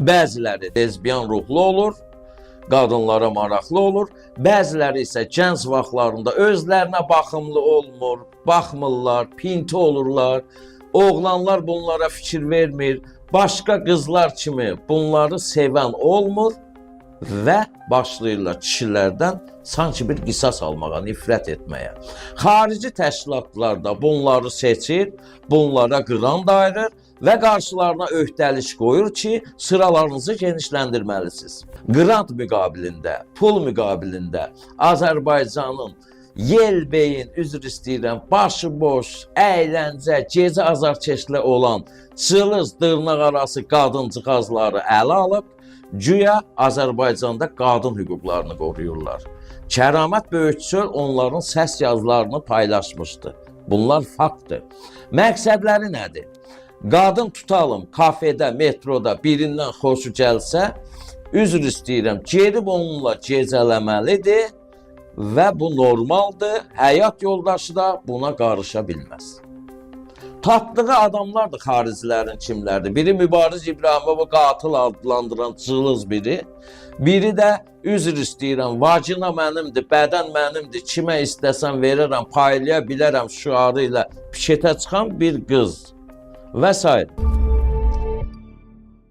Bəziləri lezbiyan ruhlu olur, qadınlara maraqlı olur. Bəziləri isə gənc vaxtlarında özlərinə baxımlı olmur, baxmırlar, pinti olurlar. Oğlanlar bunlara fikir vermir. Başqa qızlar kimi bunları sevən olmur və başlayırlar kişilərdən sanki bir qisas almağa, nifrət etməyə. Xarici təşkilatlar da bunları seçir, bunlara qıran dayırır və qarşılarına öhdəlik qoyur ki, sıralarınızı genişləndirməlisiniz. Qrant müqabilində, pul müqabilində Azərbaycanın yelbeyin, üzr istəyirəm, başıboş, əyləncə, gecə azarkeşlə olan cılız dırnaq arası qadıncıqazları ələ alıb, güya Azərbaycanda qadın hüquqlarını qoruyurlar. Kəramət Böyükçöl onların səs yazılarını paylaşmışdı. Bunlar faktdır. Məqsədləri nədir? Qadın tutalım, kafedə, metroda birindən xoşu gəlsə, üzr istəyirəm, gedib onunla gecələməlidir və bu normaldır. Həyat yoldaşı da buna qarışa bilməz. Tapdığı adamlar da xaricilərin kimlərdir? Biri Mübariz İbrahimovu qatil adlandıran cılız biri. Biri də üzr istəyirəm, vacina mənimdir, bədən mənimdir, kimə istəsəm verərəm, paylaya bilərəm şüarı ilə pişetə çıxan bir qız və s.